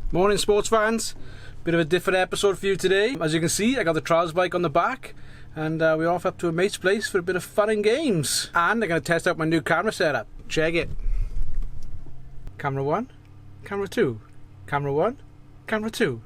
Morning sports fans, bit of a different episode for you today. As you can see, I got the trials bike on the back and we're off up to a mate's place for a bit of fun and games. And I'm going to test out my new camera setup. Check it. Camera 1, camera 2, camera 1, camera 2.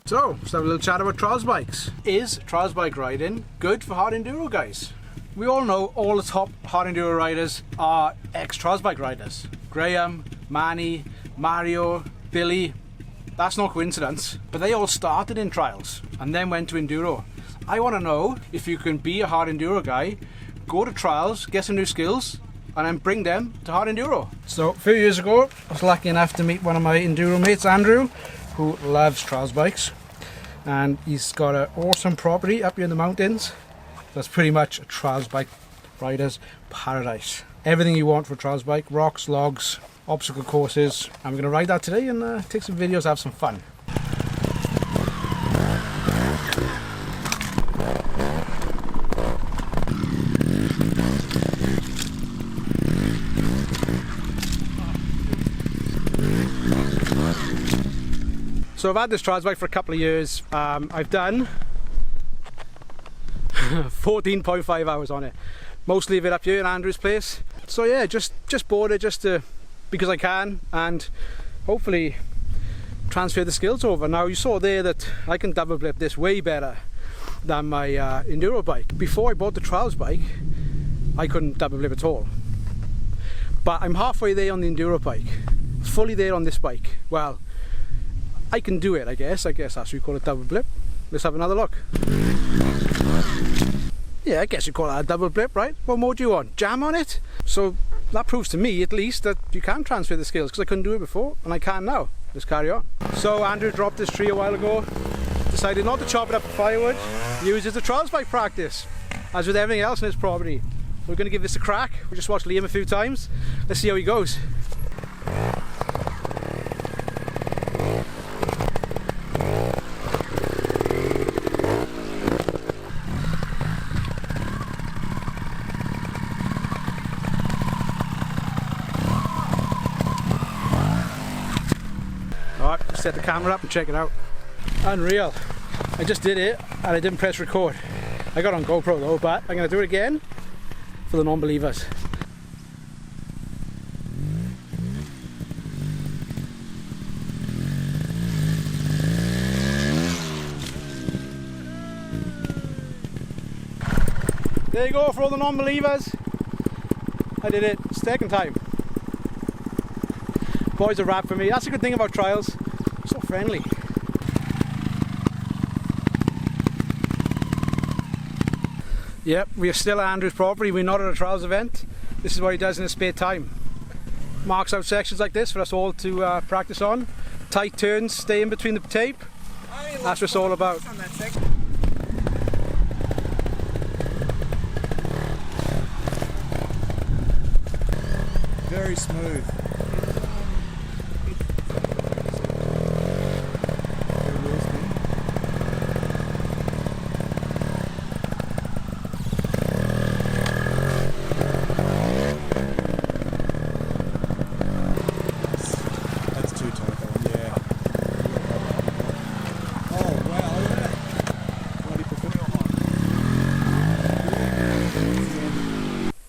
So, let's have a little chat about trials bikes. Is trials bike riding good for hard enduro guys? We all know all the top hard enduro riders are ex-trials bike riders. Graham, Manny, Mario, Billy. That's no coincidence, but they all started in trials and then went to enduro. I want to know if you can be a hard enduro guy, go to trials, get some new skills, and then bring them to hard enduro. So, a few years ago, I was lucky enough to meet one of my enduro mates, Andrew, who loves trials bikes, and he's got an awesome property up here in the mountains. That's pretty much a trials bike rider's paradise. Everything you want for a trials bike: rocks, logs, obstacle courses. And we're going to ride that today and take some videos, have some fun. So I've had this trials bike for a couple of years. I've done 14.5 hours on it. Mostly of it up here in Andrew's place. So yeah, just bought it because I can, and hopefully transfer the skills over. Now you saw there that I can double blip this way better than my enduro bike. Before I bought the trials bike, I couldn't double blip at all. But I'm halfway there on the enduro bike, fully there on this bike. Well, I can do it, I guess that's what you call a double blip. Let's have another look. Yeah, I guess you call that a double blip, right? What more do you want? Jam on it? So that proves to me, at least, that you can transfer the skills, because I couldn't do it before, and I can now. Let's carry on. So Andrew dropped this tree a while ago, decided not to chop it up for firewood, use it as a trials bike practice. As with everything else in his property. We're going to give this a crack. We just watched Liam a few times. Let's see how he goes. Alright, set the camera up and check it out. Unreal. I just did it and I didn't press record. I got on GoPro though, but I'm going to do it again for the non-believers. There you go for all the non-believers. I did it second time. Boys are rap for me. That's a good thing about trials. So friendly. Yep, we are still at Andrew's property. We're not at a trials event. This is what he does in his spare time. Marks out sections like this for us all to practice on. Tight turns, stay in between the tape. That's what it's all about. Very smooth.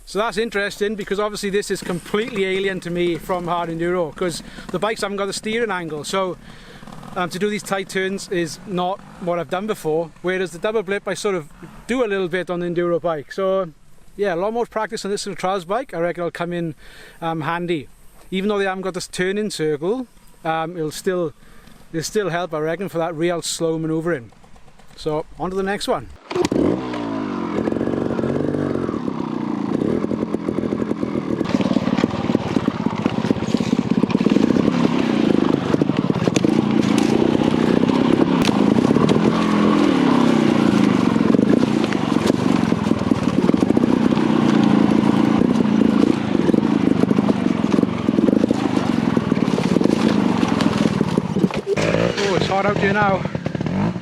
So that's interesting, because obviously this is completely alien to me from hard enduro, because the bikes haven't got the steering angle. So to do these tight turns is not what I've done before, whereas the double blip I sort of do a little bit on the enduro bike. So yeah, a lot more practice on this in a trials bike. I reckon it'll come in handy. Even though they haven't got this turning circle, it'll still help, I reckon, for that real slow manoeuvring. So on to the next one. hot out here now.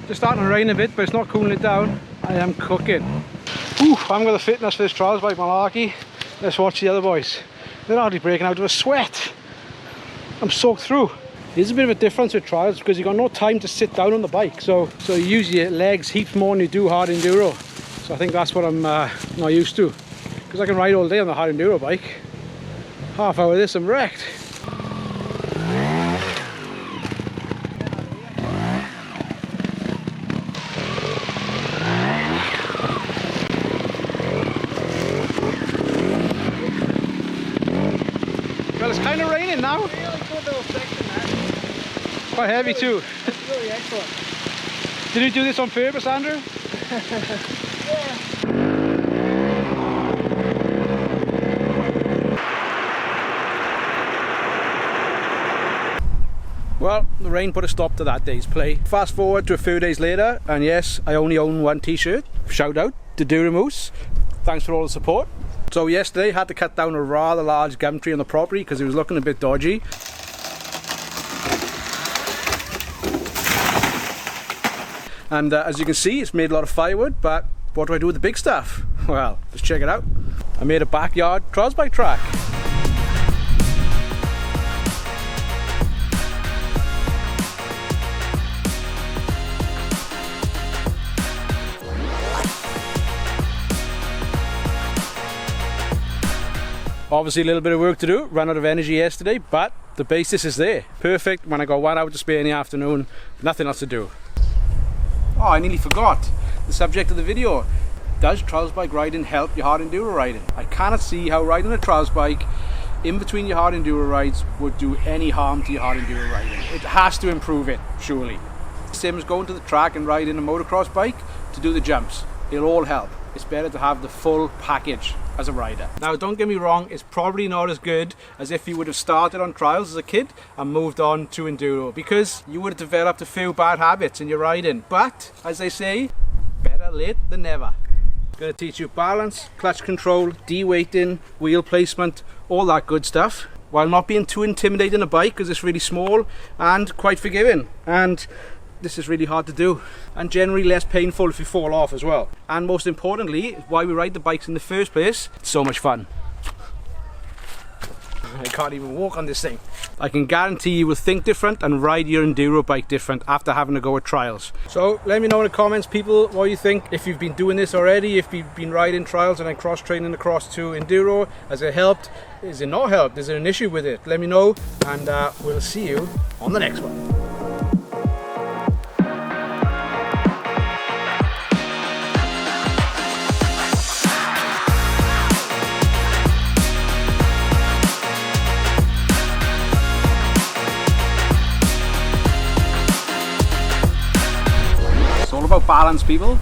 Just starting to rain a bit, but it's not cooling it down. I am cooking. Ooh, I'm got the fitness for this trials bike malarkey. Let's watch the other boys. They're hardly breaking out of a sweat. I'm soaked through. There's a bit of a difference with trials because you've got no time to sit down on the bike. So you use your legs heaps more than you do hard enduro. So I think that's what I'm not used to. Because I can ride all day on the hard enduro bike. Half hour of this, I'm wrecked. Well, it's kind of raining now. Really good little section, man. Quite heavy too. It's really excellent. Did you do this on purpose, Andrew? Yeah. Well, the rain put a stop to that day's play. Fast forward to a few days later, and yes, I only own one t-shirt. Shout out to Enduro Moose. Thanks for all the support. So yesterday, had to cut down a rather large gum tree on the property because it was looking a bit dodgy. And as you can see, it's made a lot of firewood, but what do I do with the big stuff? Well, let's check it out. I made a backyard trials bike track. Obviously a little bit of work to do, ran out of energy yesterday, but the basis is there. Perfect when I got 1 hour to spare in the afternoon, nothing else to do. Oh, I nearly forgot the subject of the video. Does trials bike riding help your hard enduro riding? I cannot see how riding a trials bike in between your hard enduro rides would do any harm to your hard enduro riding. It has to improve it, surely. Same as going to the track and riding a motocross bike to do the jumps. It'll all help. It's better to have the full package as a rider. Now don't get me wrong, it's probably not as good as if you would have started on trials as a kid and moved on to enduro, because you would have developed a few bad habits in your riding. But as they say, better late than never. Gonna teach you balance, clutch control, de-weighting, wheel placement, all that good stuff, while not being too intimidating a bike because it's really small and quite forgiving. And this is really hard to do, and generally less painful if you fall off as well. And most importantly, why we ride the bikes in the first place, it's so much fun. I can't even walk on this thing. I can guarantee you will think different and ride your enduro bike different after having to go at trials. So let me know in the comments, people, what you think. If you've been doing this already, if you've been riding trials and then cross training across to enduro, has it helped? Is it not helped? Is there an issue with it? Let me know, and we'll see you on the next one. It's all about balance, people.